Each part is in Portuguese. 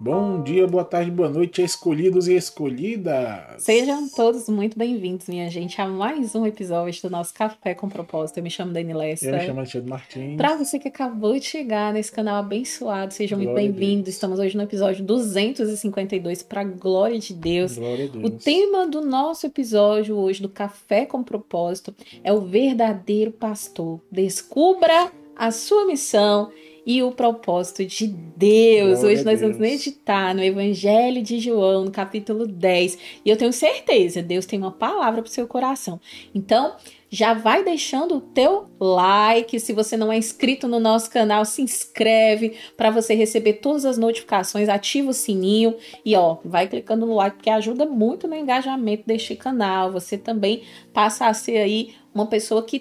Bom dia, boa tarde, boa noite, escolhidos e Sejam escolhidas. todos muito bem-vindos, minha gente, a mais um episódio do nosso Café com Propósito. Eu me chamo Dani Eu me Lessa. chamo Alexandre Para Martins. você que acabou de chegar nesse canal abençoado, seja muito Glória a bem-vindo. Deus. Estamos hoje no episódio 252, para a glória de Deus. Glória a O Deus. tema do nosso episódio hoje do Café com Propósito é o verdadeiro pastor. Descubra a sua missão e o propósito de Deus. Glória Hoje a nós vamos Deus. meditar no Evangelho de João, no capítulo 10. E eu tenho certeza, Deus tem uma palavra para o seu coração. Então, já vai deixando o teu like. Se você não é inscrito no nosso canal, se inscreve para você receber todas as notificações, ativa o sininho e vai clicando no like porque ajuda muito no engajamento deste canal. Você também passa a ser aí uma pessoa que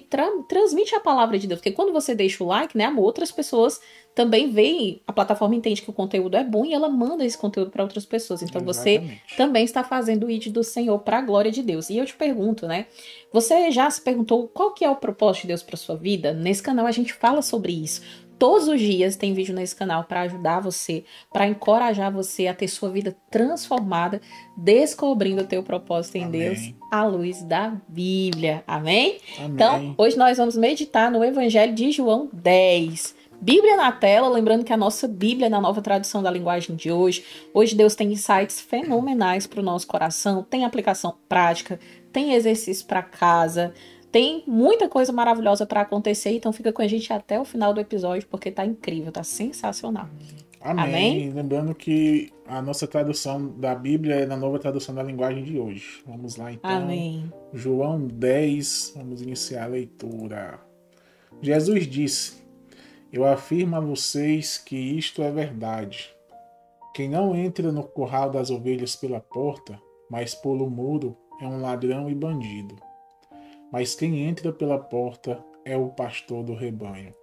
transmite a palavra de Deus, porque quando você deixa o like, né, amor, outras pessoas também veem, a plataforma entende que o conteúdo é bom e ela manda esse conteúdo para outras pessoas. Então você Exatamente. também está fazendo o ID do Senhor para a glória de Deus. E eu te pergunto, né? Você já se perguntou qual que é o propósito de Deus para sua vida? Nesse canal a gente fala sobre isso. Todos os dias tem vídeo nesse canal para ajudar você, para encorajar você a ter sua vida transformada, descobrindo o teu propósito em Deus Amém. à luz da Bíblia. Amém? Então, Amém. hoje nós vamos meditar no Evangelho de João 10. Bíblia na tela, lembrando que a nossa Bíblia é na nova tradução da linguagem de hoje. Hoje Deus tem insights fenomenais para o nosso coração, tem aplicação prática, tem exercício para casa, tem muita coisa maravilhosa para acontecer, então fica com a gente até o final do episódio porque tá incrível, tá sensacional. Amém? Amém. Lembrando que a nossa tradução da Bíblia é na nova tradução da linguagem de hoje. Vamos lá então. Amém. João 10, vamos iniciar a leitura. Jesus disse: Eu afirmo a vocês que isto é verdade. Quem não entra no curral das ovelhas pela porta, mas pelo muro, é um ladrão e bandido. Mas quem entra pela porta é o pastor do rebanho.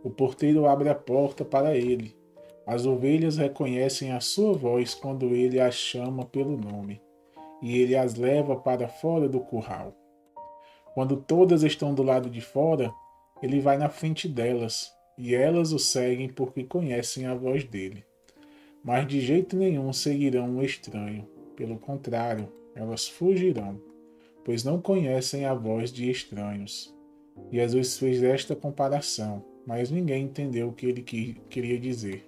O porteiro abre a porta para ele. As ovelhas reconhecem a sua voz quando ele as chama pelo nome, e ele as leva para fora do curral. Quando todas estão do lado de fora, ele vai na frente delas, e elas o seguem porque conhecem a voz dele. Mas de jeito nenhum seguirão um estranho. Pelo contrário, elas fugirão, pois não conhecem a voz de estranhos. Jesus fez esta comparação, mas ninguém entendeu o que ele queria dizer.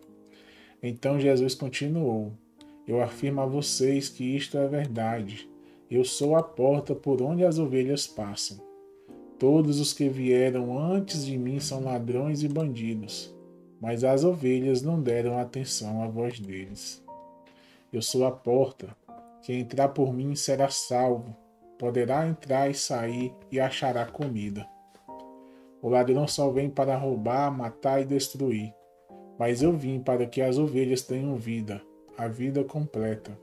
Então Jesus continuou: Eu afirmo a vocês que isto é verdade. Eu sou a porta por onde as ovelhas passam. Todos os que vieram antes de mim são ladrões e bandidos, mas as ovelhas não deram atenção à voz deles. Eu sou a porta. Quem entrar por mim será salvo. Poderá entrar e sair e achará comida. O ladrão só vem para roubar, matar e destruir. Mas eu vim para que as ovelhas tenham vida, a vida completa.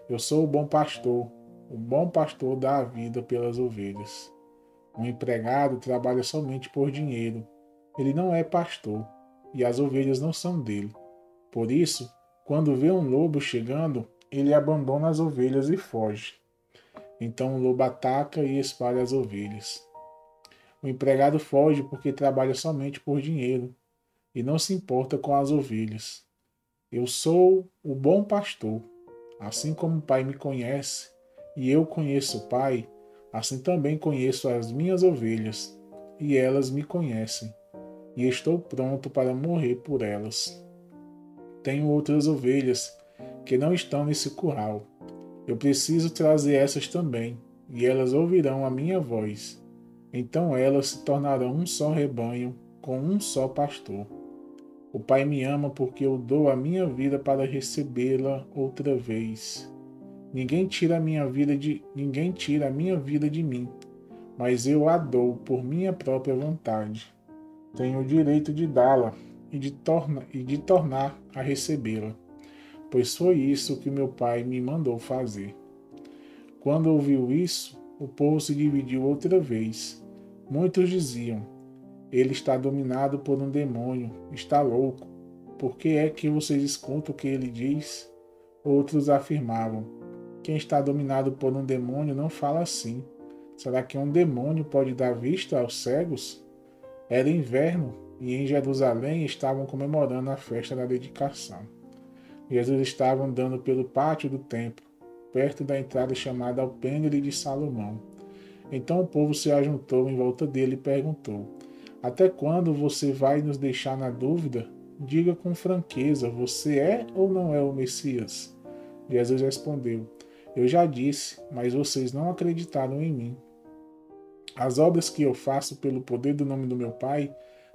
Eu sou o bom pastor. O bom pastor dá a vida pelas ovelhas. Um empregado trabalha somente por dinheiro. Ele não é pastor, e as ovelhas não são dele. Por isso, quando vê um lobo chegando, ele abandona as ovelhas e foge. Então o lobo ataca e espalha as ovelhas. O empregado foge porque trabalha somente por dinheiro e não se importa com as ovelhas. Eu sou o bom pastor. Assim como o Pai me conhece e eu conheço o Pai, assim também conheço as minhas ovelhas e elas me conhecem, e estou pronto para morrer por elas. Tenho outras ovelhas que não estão nesse curral. Eu preciso trazer essas também, e elas ouvirão a minha voz. Então elas se tornarão um só rebanho, com um só pastor. O Pai me ama porque eu dou a minha vida para recebê-la outra vez. Ninguém tira a minha vida de mim, mas eu a dou por minha própria vontade. Tenho o direito de dá-la e de tornar a recebê-la, pois foi isso que meu Pai me mandou fazer. Quando ouviu isso, o povo se dividiu outra vez. Muitos diziam: Ele está dominado por um demônio, está louco. Por que é que vocês escutam o que ele diz? Outros afirmavam: Quem está dominado por um demônio não fala assim. Será que um demônio pode dar vista aos cegos? Era inverno e em Jerusalém estavam comemorando a festa da dedicação. Jesus estava andando pelo pátio do templo, perto da entrada chamada Alpendre de Salomão. Então o povo se ajuntou em volta dele e perguntou: Até quando você vai nos deixar na dúvida? Diga com franqueza: você é ou não é o Messias? Jesus respondeu: Eu já disse, mas vocês não acreditaram em mim. As obras que eu faço pelo poder do nome do meu Pai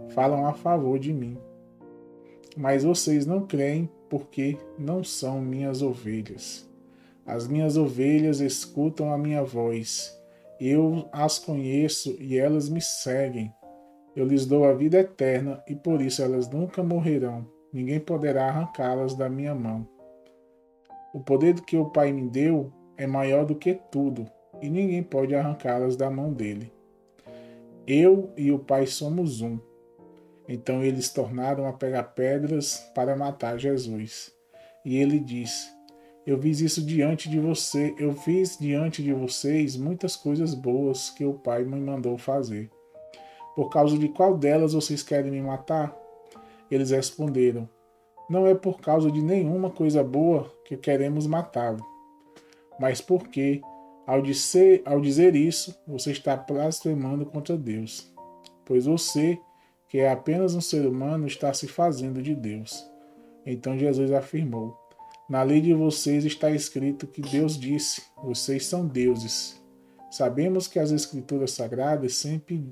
falam a favor de mim. Mas vocês não creem porque não são minhas ovelhas. As minhas ovelhas escutam a minha voz. Eu as conheço e elas me seguem. Eu lhes dou a vida eterna e por isso elas nunca morrerão. Ninguém poderá arrancá-las da minha mão. O poder que o Pai me deu é maior do que tudo e ninguém pode arrancá-las da mão dele. Eu e o Pai somos um. Então eles tornaram a pegar pedras para matar Jesus. E ele disse: Eu fiz diante de vocês muitas coisas boas que o Pai me mandou fazer. Por causa de qual delas vocês querem me matar? Eles responderam: Não é por causa de nenhuma coisa boa que queremos matá-lo, mas porque, ao dizer isso, você está blasfemando contra Deus. Pois você, que é apenas um ser humano, está se fazendo de Deus. Então Jesus afirmou: Na lei de vocês está escrito que Deus disse: Vocês são deuses. Sabemos que as Escrituras Sagradas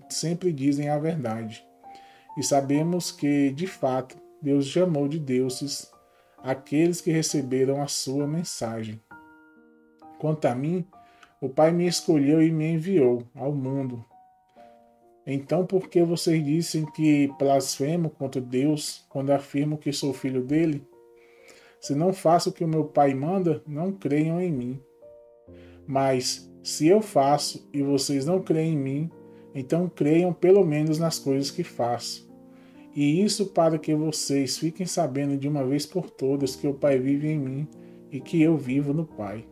sempre dizem a verdade. E sabemos que, de fato, Deus chamou de deuses aqueles que receberam a sua mensagem. Quanto a mim, o Pai me escolheu e me enviou ao mundo. Então, por que vocês dizem que blasfemo contra Deus quando afirmo que sou filho dele? Se não faço o que o meu Pai manda, não creiam em mim. Mas, se eu faço e vocês não creem em mim, então creiam pelo menos nas coisas que faço. E isso para que vocês fiquem sabendo de uma vez por todas que o Pai vive em mim e que eu vivo no Pai.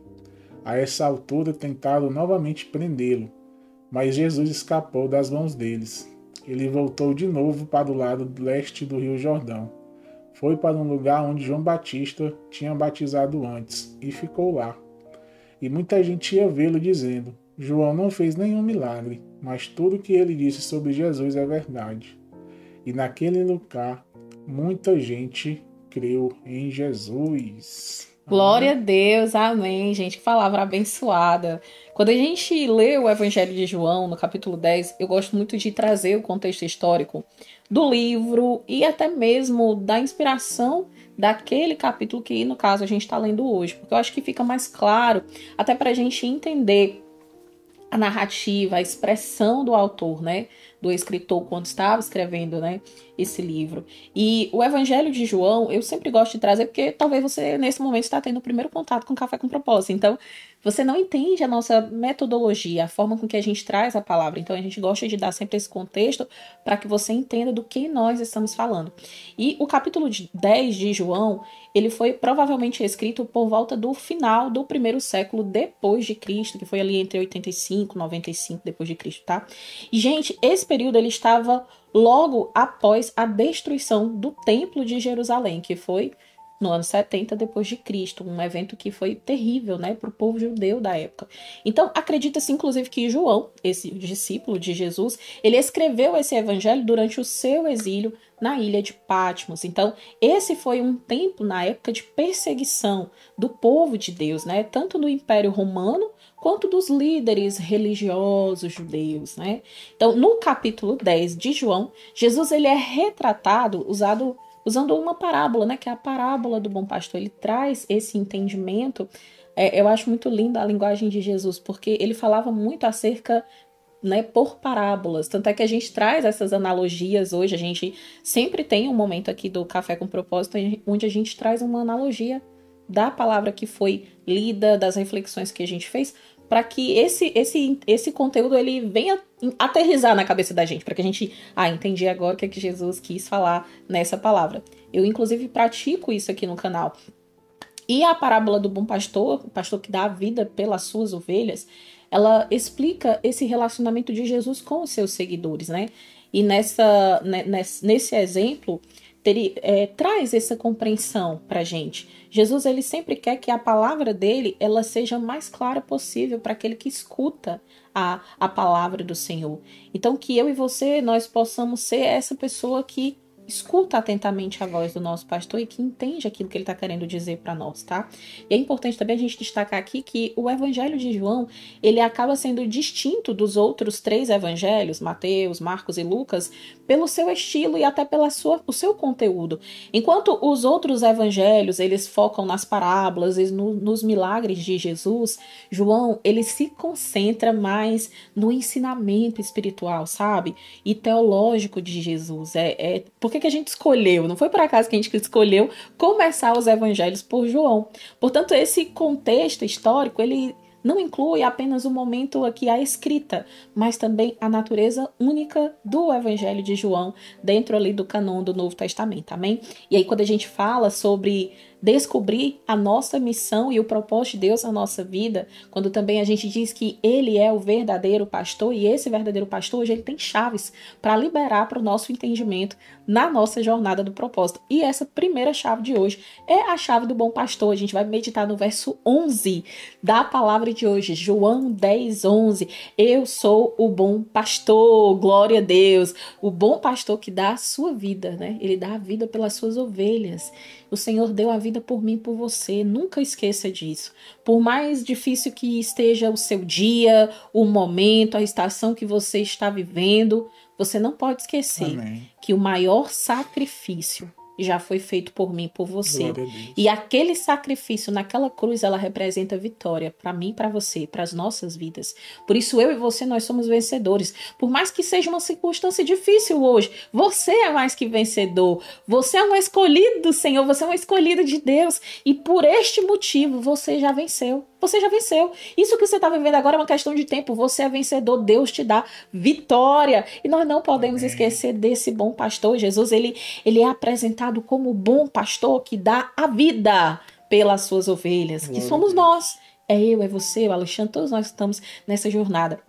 A essa altura tentaram novamente prendê-lo, mas Jesus escapou das mãos deles. Ele voltou de novo para o lado leste do Rio Jordão. Foi para um lugar onde João Batista tinha batizado antes e ficou lá. E muita gente ia vê-lo dizendo: João não fez nenhum milagre, mas tudo o que ele disse sobre Jesus é verdade. E naquele lugar, muita gente creu em Jesus. Glória a Deus, amém, gente, que palavra abençoada. Quando a gente lê o Evangelho de João, no capítulo 10, eu gosto muito de trazer o contexto histórico do livro e até mesmo da inspiração daquele capítulo que, no caso, a gente está lendo hoje, porque eu acho que fica mais claro, até para a gente entender a narrativa, a expressão do autor, né, do escritor quando estava escrevendo, né, esse livro. E o Evangelho de João, eu sempre gosto de trazer, porque talvez você, nesse momento, está tendo o primeiro contato com Café com Propósito. Então, você não entende a nossa metodologia, a forma com que a gente traz a palavra. Então, a gente gosta de dar sempre esse contexto para que você entenda do que nós estamos falando. E o capítulo 10 de João, ele foi provavelmente escrito por volta do final do primeiro século depois de Cristo, que foi ali entre 85 e 95 depois de Cristo, tá? E, gente, esse período ele estava logo após a destruição do Templo de Jerusalém, que foi no ano 70 depois de Cristo, um evento que foi terrível, né, para o povo judeu da época. Então, acredita-se inclusive que João, esse discípulo de Jesus, ele escreveu esse evangelho durante o seu exílio na ilha de Patmos. Então, esse foi um tempo na época de perseguição do povo de Deus, né, tanto no Império Romano quanto dos líderes religiosos judeus, né? Então, no capítulo 10 de João, Jesus ele é retratado usando uma parábola, né, que é a parábola do bom pastor. Ele traz esse entendimento. Eu acho muito linda a linguagem de Jesus, porque ele falava muito acerca, né, por parábolas. Tanto é que a gente traz essas analogias hoje. A gente sempre tem um momento aqui do Café com Propósito onde a gente traz uma analogia da palavra que foi lida, das reflexões que a gente fez, para que esse conteúdo ele venha aterrissar na cabeça da gente, para que a gente, entendi agora o que é que Jesus quis falar nessa palavra. Eu, inclusive, pratico isso aqui no canal. E a parábola do bom pastor, o pastor que dá a vida pelas suas ovelhas, ela explica esse relacionamento de Jesus com os seus seguidores, né? E nesse exemplo, traz essa compreensão para gente. Jesus, ele sempre quer que a palavra dele, ela seja mais clara possível para aquele que escuta a palavra do Senhor. Então, que eu e você, nós possamos ser essa pessoa que escuta atentamente a voz do nosso pastor e que entende aquilo que ele está querendo dizer para nós, tá? E é importante também a gente destacar aqui que o Evangelho de João, ele acaba sendo distinto dos outros 3 evangelhos, Mateus, Marcos e Lucas, pelo seu estilo e até pelo seu conteúdo. Enquanto os outros evangelhos, eles focam nas parábolas e nos milagres de Jesus, João, ele se concentra mais no ensinamento espiritual, sabe? E teológico de Jesus. Por que a gente escolheu? Não foi por acaso que a gente escolheu começar os evangelhos por João. Portanto, esse contexto histórico, ele não inclui apenas o momento aqui, a escrita, mas também a natureza única do Evangelho de João dentro ali do cânon do Novo Testamento, amém? E aí quando a gente fala sobre descobrir a nossa missão e o propósito de Deus na nossa vida, quando também a gente diz que Ele é o verdadeiro pastor, e esse verdadeiro pastor hoje ele tem chaves para liberar para o nosso entendimento na nossa jornada do propósito. E essa primeira chave de hoje é a chave do bom pastor. A gente vai meditar no verso 11 da palavra de hoje, João 10, 11. Eu sou o bom pastor, glória a Deus. O bom pastor que dá a sua vida, né? Ele dá a vida pelas suas ovelhas. O Senhor deu a vida por mim e por você. Nunca esqueça disso. Por mais difícil que esteja o seu dia, o momento, a estação que você está vivendo, você não pode esquecer que o maior sacrifício já foi feito por mim, por você. E aquele sacrifício naquela cruz, ela representa vitória para mim, para você, para as nossas vidas. Por isso eu e você, nós somos vencedores. Por mais que seja uma circunstância difícil hoje, você é mais que vencedor. Você é um escolhido do Senhor, você é uma escolhida de Deus. E por este motivo, você já venceu. Você já venceu. Isso que você está vivendo agora é uma questão de tempo. Você é vencedor. Deus te dá vitória. E nós não podemos esquecer desse bom pastor. Jesus, ele é apresentado como o bom pastor que dá a vida pelas suas ovelhas. Que somos nós. É eu, é você, o Alexandre. Todos nós estamos nessa jornada.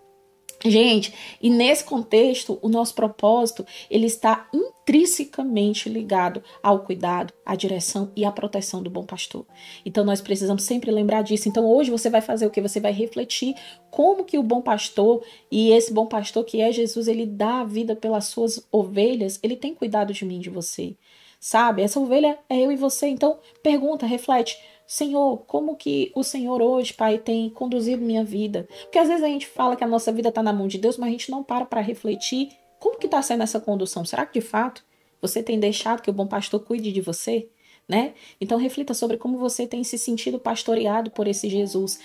Gente, e nesse contexto, o nosso propósito, ele está intrinsecamente ligado ao cuidado, à direção e à proteção do bom pastor. Então, nós precisamos sempre lembrar disso. Então, hoje você vai fazer o quê? Você vai refletir como que o bom pastor, e esse bom pastor que é Jesus, ele dá a vida pelas suas ovelhas, ele tem cuidado de mim, de você. Sabe? Essa ovelha é eu e você. Então, pergunta, reflete. Senhor, como que o Senhor hoje, Pai, tem conduzido minha vida? Porque às vezes a gente fala que a nossa vida está na mão de Deus, mas a gente não para refletir como que está sendo essa condução. Será que de fato você tem deixado que o bom pastor cuide de você? Né? Então reflita sobre como você tem se sentido pastoreado por esse Jesus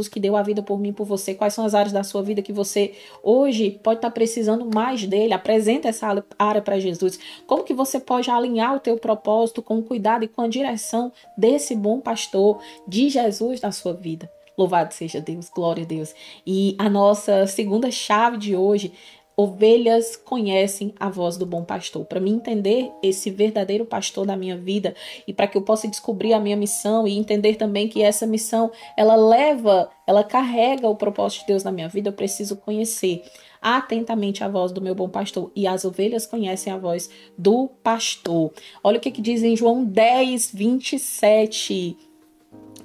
que deu a vida por mim, por você. Quais são as áreas da sua vida que você hoje pode estar precisando mais dele? Apresenta essa área para Jesus. Como que você pode alinhar o teu propósito com o cuidado e com a direção desse bom pastor de Jesus na sua vida? Louvado seja Deus, glória a Deus. E a nossa segunda chave de hoje: ovelhas conhecem a voz do bom pastor. Para mim entender esse verdadeiro pastor da minha vida e para que eu possa descobrir a minha missão e entender também que essa missão, ela carrega o propósito de Deus na minha vida, eu preciso conhecer atentamente a voz do meu bom pastor. E as ovelhas conhecem a voz do pastor. Olha o que diz em João 10, 27.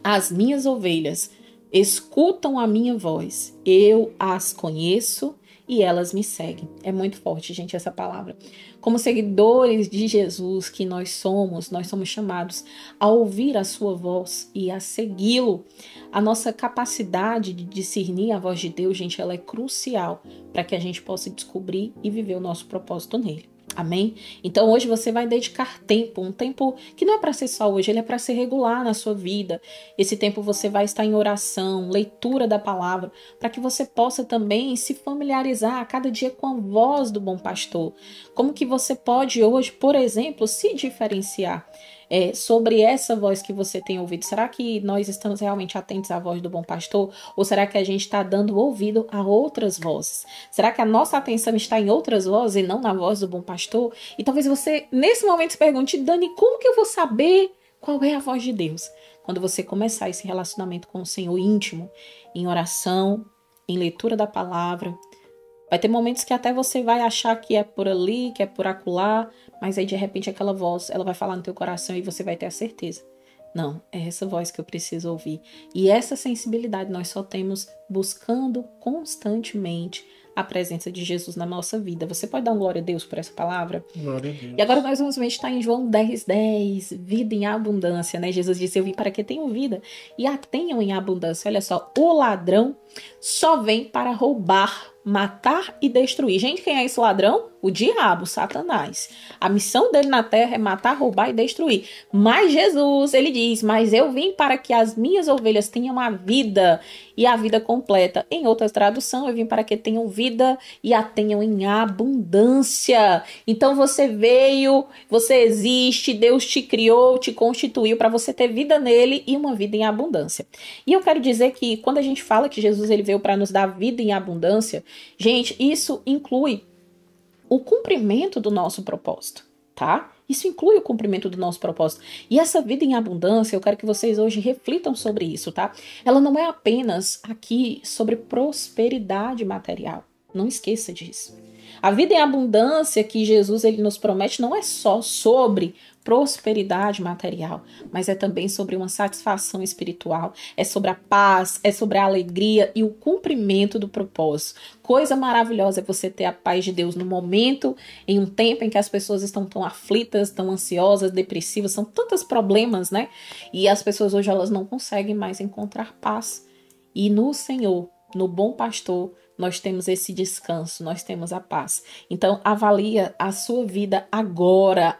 As minhas ovelhas escutam a minha voz, eu as conheço e elas me seguem. É muito forte, gente, essa palavra. Como seguidores de Jesus que nós somos chamados a ouvir a sua voz e a segui-lo. A nossa capacidade de discernir a voz de Deus, gente, ela é crucial para que a gente possa descobrir e viver o nosso propósito nele. Amém? Então hoje você vai dedicar tempo, um tempo que não é para ser só hoje, ele é para ser regular na sua vida. Esse tempo você vai estar em oração, leitura da palavra, para que você possa também se familiarizar a cada dia com a voz do bom pastor. Como que você pode hoje, por exemplo, se diferenciar sobre essa voz que você tem ouvido? Será que nós estamos realmente atentos à voz do bom pastor? Ou será que a gente está dando ouvido a outras vozes? Será que a nossa atenção está em outras vozes e não na voz do bom pastor? E talvez você, nesse momento, se pergunte: Dani, como que eu vou saber qual é a voz de Deus? Quando você começar esse relacionamento com o Senhor íntimo, em oração, em leitura da palavra, Vai ter momentos que até você vai achar que é por ali, que é por acolá, mas aí de repente aquela voz, ela vai falar no teu coração e você vai ter a certeza. Não, é essa voz que eu preciso ouvir. E essa sensibilidade nós só temos buscando constantemente a presença de Jesus na nossa vida. Você pode dar um glória a Deus por essa palavra? Glória a Deus. E agora nós vamos meditar em João 10:10, vida em abundância, né? Jesus disse, eu vim para que tenham vida e a tenham em abundância. Olha só, o ladrão só vem para roubar, matar e destruir. Gente, quem é esse ladrão? O diabo, Satanás. A missão dele na terra é matar, roubar e destruir. Mas Jesus, ele diz, mas eu vim para que as minhas ovelhas tenham a vida e a vida completa. Em outras traduções, eu vim para que tenham vida e a tenham em abundância. Então você veio, você existe, Deus te criou, te constituiu para você ter vida nele e uma vida em abundância. E eu quero dizer que quando a gente fala que Jesus ele veio para nos dar vida em abundância, gente, isso inclui o cumprimento do nosso propósito, tá? Isso inclui o cumprimento do nosso propósito. E essa vida em abundância, eu quero que vocês hoje reflitam sobre isso, tá? Ela não é apenas aqui sobre prosperidade material. Não esqueça disso. A vida em abundância que Jesus ele nos promete não é só sobre prosperidade material, mas é também sobre uma satisfação espiritual, é sobre a paz, é sobre a alegria e o cumprimento do propósito. Coisa maravilhosa é você ter a paz de Deus no momento, em um tempo em que as pessoas estão tão aflitas, tão ansiosas, depressivas, são tantos problemas, né? E as pessoas hoje elas não conseguem mais encontrar paz. E no Senhor, no bom pastor, nós temos esse descanso, nós temos a paz. Então, avalia a sua vida agora.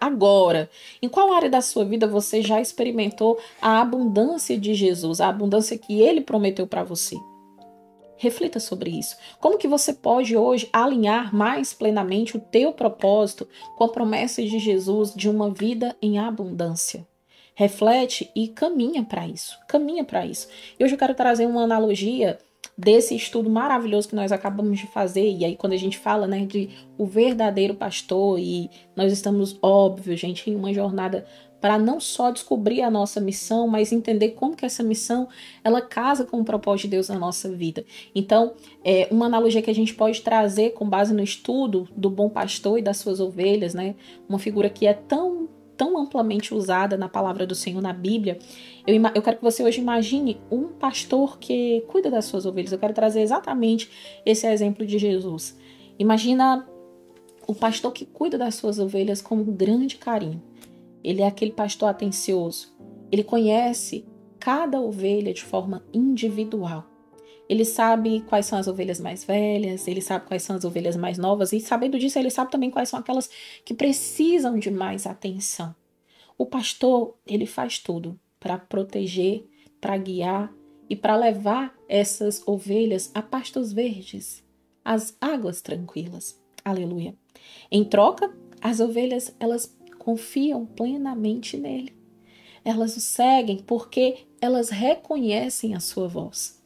Em qual área da sua vida você já experimentou a abundância de Jesus, a abundância que Ele prometeu para você? Reflita sobre isso. Como que você pode hoje alinhar mais plenamente o teu propósito com a promessa de Jesus de uma vida em abundância? Reflete e caminha para isso. E hoje eu quero trazer uma analogia desse estudo maravilhoso que nós acabamos de fazer, e aí quando a gente fala, né, de o verdadeiro pastor, e nós estamos, óbvio, gente, em uma jornada para não só descobrir a nossa missão, mas entender como que essa missão, ela casa com o propósito de Deus na nossa vida. Então, uma analogia que a gente pode trazer com base no estudo do bom pastor e das suas ovelhas, né, uma figura que é tão amplamente usada na palavra do Senhor, na Bíblia. Eu quero que você hoje imagine um pastor que cuida das suas ovelhas. Eu quero trazer exatamente esse exemplo de Jesus. Imagina o pastor que cuida das suas ovelhas com um grande carinho. Ele é aquele pastor atencioso. Ele conhece cada ovelha de forma individual. Ele sabe quais são as ovelhas mais velhas, ele sabe quais são as ovelhas mais novas, e sabendo disso, ele sabe também quais são aquelas que precisam de mais atenção. O pastor, ele faz tudo para proteger, para guiar e para levar essas ovelhas a pastos verdes, às águas tranquilas. Aleluia. Em troca, as ovelhas, elas confiam plenamente nele. Elas o seguem porque elas reconhecem a sua voz.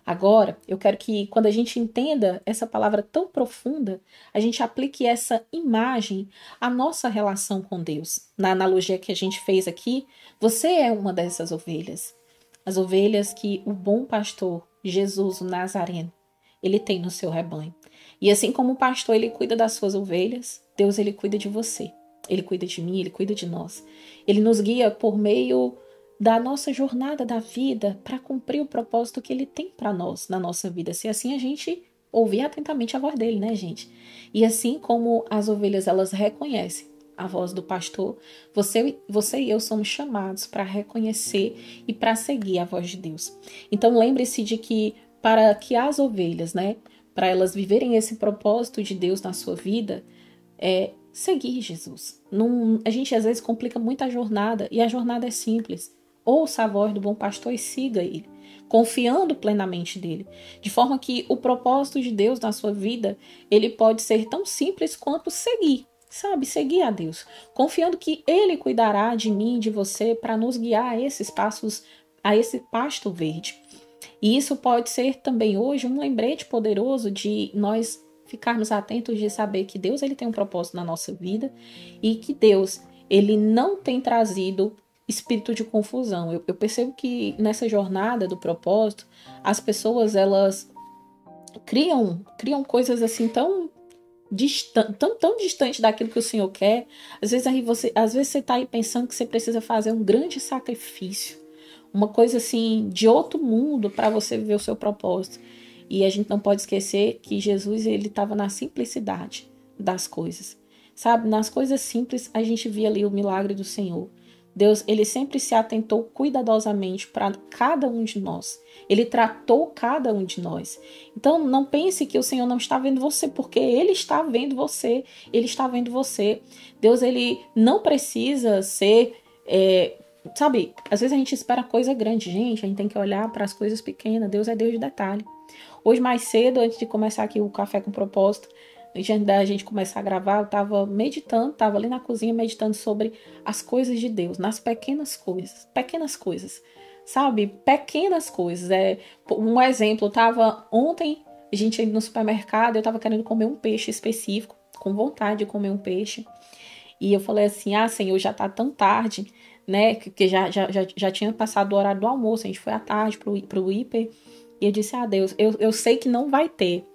Agora, eu quero que quando a gente entenda essa palavra tão profunda, a gente aplique essa imagem à nossa relação com Deus. Na analogia que a gente fez aqui, você é uma dessas ovelhas. As ovelhas que o bom pastor, Jesus, o Nazareno, ele tem no seu rebanho. E assim como o pastor, ele cuida das suas ovelhas, Deus, ele cuida de você. Ele cuida de mim, ele cuida de nós. Ele nos guia por meio da nossa jornada da vida para cumprir o propósito que ele tem para nós na nossa vida. Se assim a gente ouvir atentamente a voz dele, né, gente? E assim como as ovelhas, elas reconhecem a voz do pastor, você e eu somos chamados para reconhecer e para seguir a voz de Deus. Então lembre-se de que para que as ovelhas, né, para elas viverem esse propósito de Deus na sua vida, seguir Jesus. A gente às vezes complica muito a jornada, e a jornada é simples. Ouça a voz do bom pastor e siga ele, confiando plenamente nele, de forma que o propósito de Deus na sua vida, ele pode ser tão simples quanto seguir, sabe? Seguir a Deus, confiando que ele cuidará de mim e de você para nos guiar a esses passos, a esse pasto verde. E isso pode ser também hoje um lembrete poderoso de nós ficarmos atentos de saber que Deus ele tem um propósito na nossa vida e que Deus ele não tem trazido espírito de confusão. Eu percebo que nessa jornada do propósito, as pessoas elas criam coisas assim tão distante daquilo que o Senhor quer. Às vezes você está aí pensando que você precisa fazer um grande sacrifício, uma coisa assim de outro mundo para você viver o seu propósito. E a gente não pode esquecer que Jesus, ele estava na simplicidade das coisas, sabe? Nas coisas simples a gente via ali o milagre do Senhor. Deus, ele sempre se atentou cuidadosamente para cada um de nós. Ele tratou cada um de nós. Então, não pense que o Senhor não está vendo você, porque Ele está vendo você. Ele está vendo você. Deus, ele não precisa ser... sabe, às vezes a gente espera coisa grande. Gente, a gente tem que olhar para as coisas pequenas. Deus é Deus de detalhe. Hoje, mais cedo, antes de começar aqui o Café com Propósito, antes da gente começar a gravar, eu estava meditando, estava ali na cozinha meditando sobre as coisas de Deus, nas pequenas coisas, sabe? Pequenas coisas. Um exemplo, eu estava ontem, a gente indo no supermercado, eu estava querendo comer um peixe específico, com vontade de comer um peixe, e eu falei assim, Senhor, já tá tão tarde, né, que já tinha passado o horário do almoço, a gente foi à tarde pro hiper, e eu disse, Deus, eu sei que não vai ter.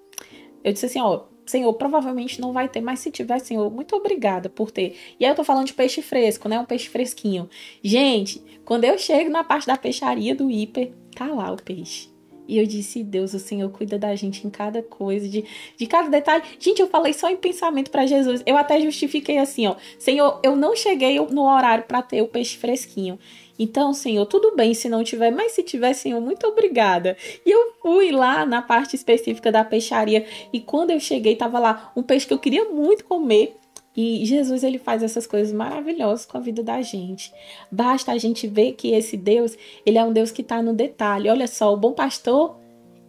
Eu disse assim, Senhor, provavelmente não vai ter, mas se tiver, Senhor, muito obrigada por ter. E aí eu tô falando de peixe fresco, né? Um peixe fresquinho. Gente, quando eu chego na parte da peixaria do hiper, tá lá o peixe. E eu disse, Deus, o Senhor cuida da gente em cada coisa, de cada detalhe. Gente, eu falei só em pensamento para Jesus. Eu até justifiquei assim, Senhor, eu não cheguei no horário para ter o peixe fresquinho. Então, Senhor, tudo bem se não tiver, mas se tiver, Senhor, muito obrigada. E eu fui lá na parte específica da peixaria e quando eu cheguei, tava lá um peixe que eu queria muito comer. E Jesus, ele faz essas coisas maravilhosas com a vida da gente. Basta a gente ver que esse Deus, ele é um Deus que está no detalhe. Olha só, o bom pastor,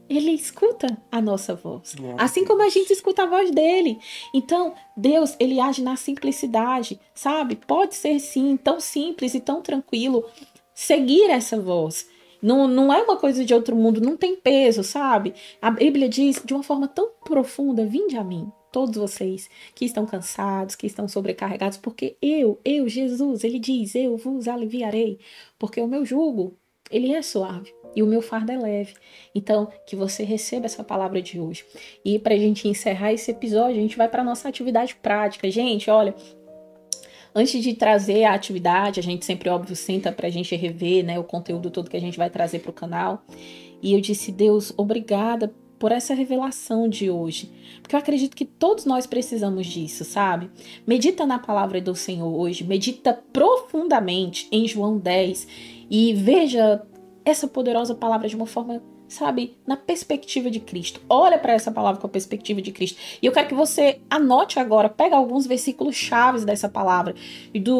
ele escuta a nossa voz. Assim como a gente escuta a voz dele. Então, Deus, ele age na simplicidade, sabe? Pode ser, sim, tão simples e tão tranquilo seguir essa voz. Não é uma coisa de outro mundo, não tem peso, sabe? A Bíblia diz de uma forma tão profunda, vinde a mim. Todos vocês que estão cansados, que estão sobrecarregados, porque Jesus, ele diz, eu vos aliviarei, porque o meu jugo, ele é suave e o meu fardo é leve. Então, que você receba essa palavra de hoje. E para a gente encerrar esse episódio, a gente vai para a nossa atividade prática. Gente, olha, antes de trazer a atividade, a gente sempre, óbvio, senta para a gente rever, né, o conteúdo todo que a gente vai trazer para o canal. E eu disse, Deus, obrigada por essa revelação de hoje, porque eu acredito que todos nós precisamos disso, sabe? Medita na palavra do Senhor hoje, medita profundamente em João 10 e veja essa poderosa palavra de uma forma, sabe, na perspectiva de Cristo. Olha para essa palavra com a perspectiva de Cristo. E eu quero que você anote agora, pega alguns versículos chaves dessa palavra.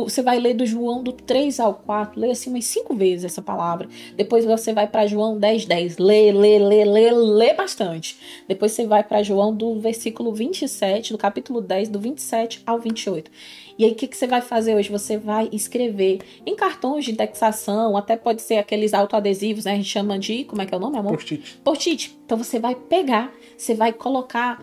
Você vai ler do João do 3 ao 4, lê assim umas 5 vezes essa palavra. Depois você vai para João 10:10, lê bastante. Depois você vai para João do versículo 27, do capítulo 10, do 27 ao 28. E aí, o que você vai fazer hoje? Você vai escrever em cartões de indexação, até pode ser aqueles autoadesivos, né? A gente chama de, como é que é o nome, amor? Post-it. Então, você vai pegar, você vai colocar,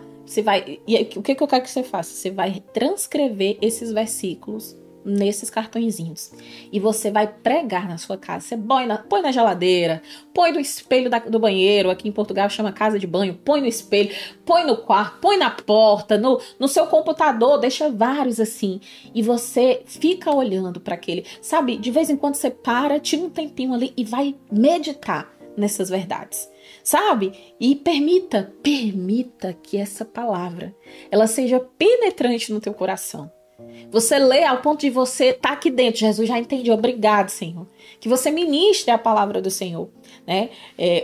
e aí, o que eu quero que você faça? Você vai transcrever esses versículos nesses cartõezinhos. E você vai pregar na sua casa. Você põe na geladeira, põe no espelho do banheiro, aqui em Portugal chama casa de banho, põe no espelho, põe no quarto, põe na porta, no seu computador, deixa vários assim. E você fica olhando para aquele, sabe, de vez em quando você tira um tempinho ali e vai meditar nessas verdades, sabe? E permita que essa palavra, ela seja penetrante no teu coração. Você lê ao ponto de você estar aqui dentro. Jesus, já entendi. Obrigado, Senhor. Que você ministre a palavra do Senhor, né?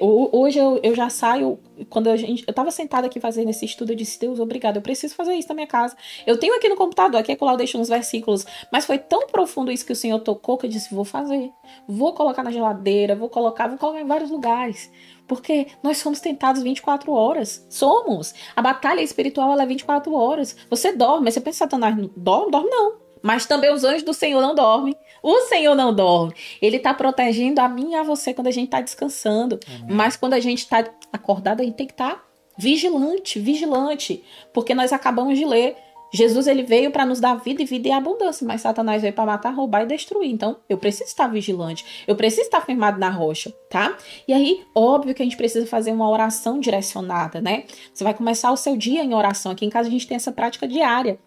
Hoje eu já saio. Quando eu estava sentada aqui fazendo esse estudo, eu disse, Deus, obrigado. Eu preciso fazer isso na minha casa. Eu tenho aqui no computador, aqui eu deixo uns versículos. Mas foi tão profundo isso que o Senhor tocou que eu disse, vou fazer. Vou colocar na geladeira, vou colocar em vários lugares. Porque nós somos tentados 24 horas. Somos. A batalha espiritual, ela é 24 horas. Você dorme, mas você pensa, Satanás não dorme não. Mas também os anjos do Senhor não dormem. O Senhor não dorme. Ele está protegendo a mim e a você quando a gente está descansando. Amém. Mas quando a gente está acordado, a gente tem que estar vigilante. Porque nós acabamos de ler Jesus, ele veio para nos dar vida e vida em abundância, mas Satanás veio para matar, roubar e destruir. Então, eu preciso estar vigilante, eu preciso estar firmado na rocha, tá? E aí, óbvio que a gente precisa fazer uma oração direcionada, né? Você vai começar o seu dia em oração. Aqui em casa a gente tem essa prática diária.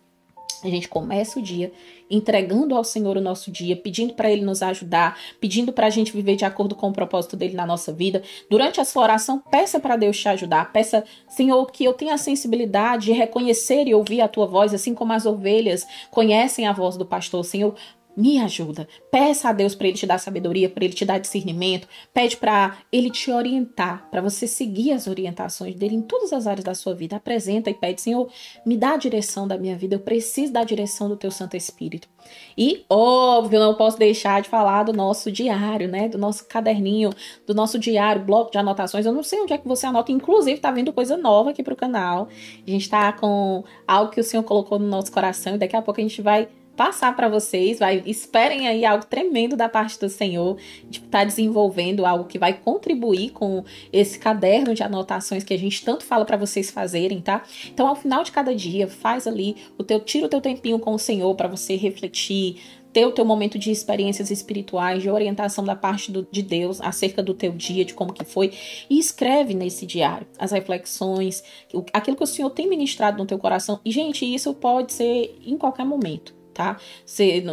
A gente começa o dia entregando ao Senhor o nosso dia, pedindo para Ele nos ajudar, pedindo para a gente viver de acordo com o propósito dele na nossa vida. Durante a sua oração, peça para Deus te ajudar. Peça, Senhor, que eu tenha a sensibilidade de reconhecer e ouvir a tua voz, assim como as ovelhas conhecem a voz do pastor. Senhor, me ajuda. Peça a Deus para Ele te dar sabedoria, para Ele te dar discernimento. Pede para Ele te orientar, para você seguir as orientações dele em todas as áreas da sua vida. Apresenta e pede, Senhor, me dá a direção da minha vida. Eu preciso da direção do Teu Santo Espírito. E, óbvio, não posso deixar de falar do nosso diário, né? Do nosso caderninho, do nosso diário, bloco de anotações. Eu não sei onde é que você anota. Inclusive, tá vindo coisa nova aqui pro canal. A gente tá com algo que o Senhor colocou no nosso coração e daqui a pouco a gente vai passar para vocês, esperem aí algo tremendo da parte do Senhor. A gente tá desenvolvendo algo que vai contribuir com esse caderno de anotações que a gente tanto fala para vocês fazerem, tá? Então, ao final de cada dia, faz ali tira o teu tempinho com o Senhor para você refletir, ter o teu momento de experiências espirituais, de orientação da parte de Deus acerca do teu dia, de como que foi, e escreve nesse diário as reflexões, aquilo que o Senhor tem ministrado no teu coração. E, gente, isso pode ser em qualquer momento. Tá?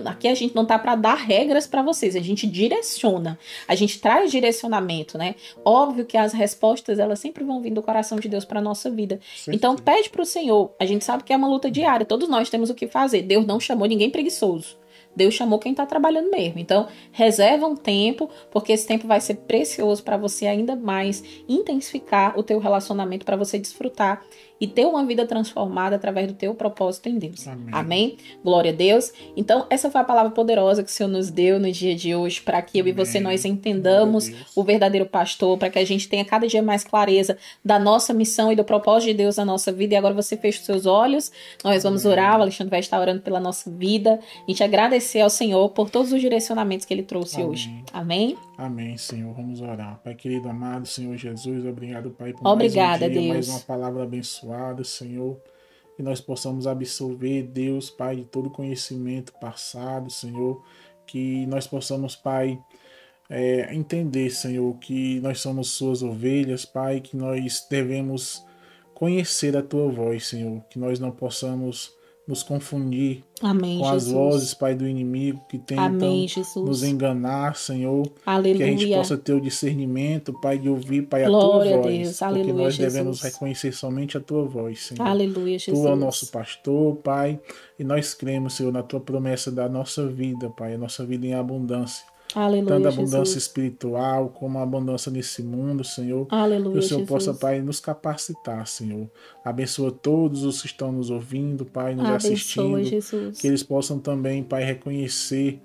Aqui a gente não tá para dar regras para vocês, a gente direciona, a gente traz direcionamento, né? Óbvio que as respostas elas sempre vão vir do coração de Deus para nossa vida. Sim, então pede para o Senhor. A gente sabe que é uma luta diária, todos nós temos o que fazer. Deus não chamou ninguém preguiçoso. Deus chamou quem está trabalhando mesmo. Então, reserva um tempo, porque esse tempo vai ser precioso para você ainda mais intensificar o teu relacionamento, para você desfrutar e ter uma vida transformada através do teu propósito em Deus. Amém. Amém? Glória a Deus. Então, essa foi a palavra poderosa que o Senhor nos deu no dia de hoje, para que eu e você nós entendamos o verdadeiro pastor, para que a gente tenha cada dia mais clareza da nossa missão e do propósito de Deus na nossa vida. E agora você fecha os seus olhos, nós vamos orar, o Alexandre vai estar orando pela nossa vida. A gente agradece ao Senhor por todos os direcionamentos que Ele trouxe hoje. Amém? Amém, Senhor. Vamos orar. Pai querido, amado, Senhor Jesus, obrigado, Pai, por Obrigada, mais um dia, Deus. mais uma palavra abençoada, Senhor. Que nós possamos absorver, Deus, Pai, de todo conhecimento passado, Senhor. Que nós possamos, Pai, entender, Senhor, que nós somos Suas ovelhas, Pai, que nós devemos conhecer a Tua voz, Senhor. Que nós não possamos nos confundir Amém, com as vozes, Pai, do inimigo que tentam Amém, nos enganar, Senhor. Aleluia. Que a gente possa ter o discernimento, Pai, de ouvir, Pai, Glória a Tua voz. Deus. Aleluia, porque nós Jesus. devemos reconhecer somente a Tua voz, Senhor. Aleluia, Jesus. Tu é o nosso pastor, Pai, e nós cremos, Senhor, na Tua promessa da nossa vida, Pai, a nossa vida em abundância. Aleluia, tanto a abundância Jesus. espiritual como a abundância nesse mundo, Senhor. Aleluia, que o Senhor Jesus. possa, Pai, nos capacitar, Senhor. Abençoa todos os que estão nos ouvindo, Pai, nos Abençoa, assistindo. Jesus. Que eles possam também, Pai, reconhecer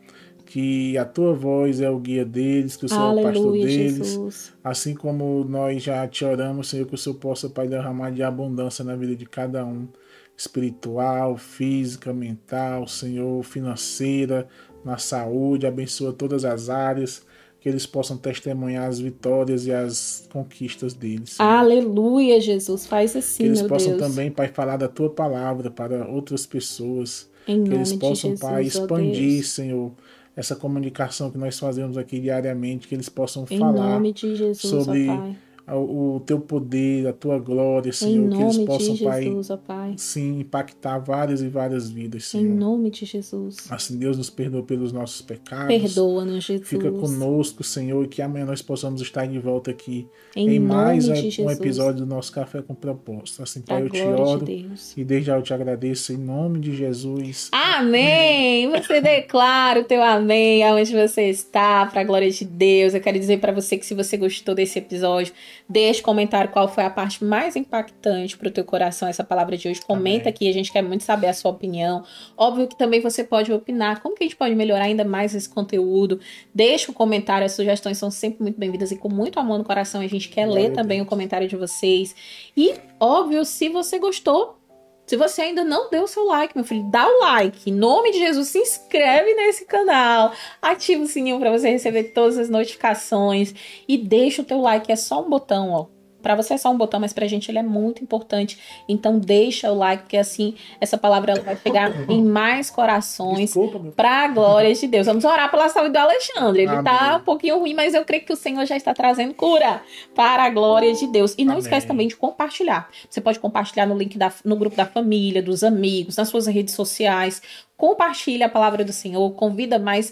que a Tua voz é o guia deles, que o Senhor é o pastor deles. Jesus. Assim como nós já te oramos, Senhor, que o Senhor possa, Pai, derramar de abundância na vida de cada um. Espiritual, física, mental, Senhor, financeira, na saúde, abençoa todas as áreas, que eles possam testemunhar as vitórias e as conquistas deles. Senhor. Aleluia, Jesus, faz assim, que eles meu possam Deus. também, Pai, falar da Tua palavra para outras pessoas, Em que nome eles de possam, Jesus, Pai, ó expandir, Deus. Senhor, essa comunicação que nós fazemos aqui diariamente, que eles possam Em falar nome de Jesus, sobre ó Pai. o Teu poder, a Tua glória, Em Senhor, que eles nome possam, de Pai, Jesus, ó Pai. sim, impactar várias e várias vidas, Em Senhor. nome de Jesus. Assim, Deus nos perdoa pelos nossos pecados. Perdoa-nos, Jesus. Fica conosco, Senhor, e que amanhã nós possamos estar de volta aqui Em mais nome de um Jesus. episódio do nosso Café com Propósito. Assim, Pra Pai, eu te glória oro de Deus. e desde já eu te agradeço em nome de Jesus. Amém! Você declara o teu amém aonde você está, para a glória de Deus. Eu quero dizer para você que se você gostou desse episódio, deixe comentário qual foi a parte mais impactante para o teu coração, essa palavra de hoje. Comenta aqui, a gente quer muito saber a sua opinião. Óbvio que também você pode opinar, como que a gente pode melhorar ainda mais esse conteúdo. Deixa um comentário, as sugestões são sempre muito bem-vindas e com muito amor no coração a gente quer ler também o comentário de vocês. E, óbvio, se você gostou, se você ainda não deu o seu like, meu filho, dá o like. Em nome de Jesus, se inscreve nesse canal. Ativa o sininho para você receber todas as notificações. E deixa o teu like, é só um botão, ó. Para você é só um botão, mas pra gente ele é muito importante. Então deixa o like, porque assim essa palavra ela vai chegar em mais corações para a glória de Deus. Vamos orar pela saúde do Alexandre. Ele tá um pouquinho ruim, mas eu creio que o Senhor já está trazendo cura para a glória de Deus. E não esquece também de compartilhar. Você pode compartilhar no link no grupo da família, dos amigos, nas suas redes sociais. Compartilha a palavra do Senhor, convida mais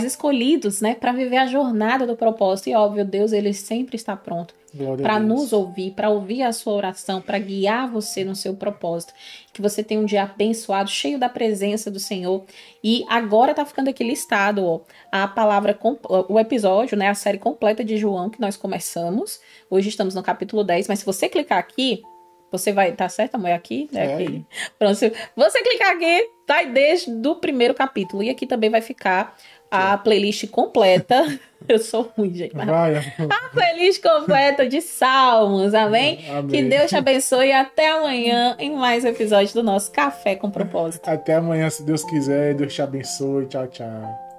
escolhidos, né, para viver a jornada do propósito. E óbvio, Deus, ele sempre está pronto para nos ouvir, para ouvir a sua oração, para guiar você no seu propósito. Que você tenha um dia abençoado, cheio da presença do Senhor. E agora tá ficando aqui listado, ó, a palavra, o episódio, né, a série completa de João que nós começamos. Hoje estamos no capítulo 10, mas se você clicar aqui, você vai... Tá certo, amor? É aqui? É aqui. Pronto, se você clicar aqui, vai desde o primeiro capítulo. E aqui também vai ficar a playlist completa. Eu sou ruim, gente. Mas a playlist completa de Salmos, amém? Que Deus te abençoe e até amanhã em mais um episódio do nosso Café com Propósito. Até amanhã, se Deus quiser. Deus te abençoe. Tchau, tchau.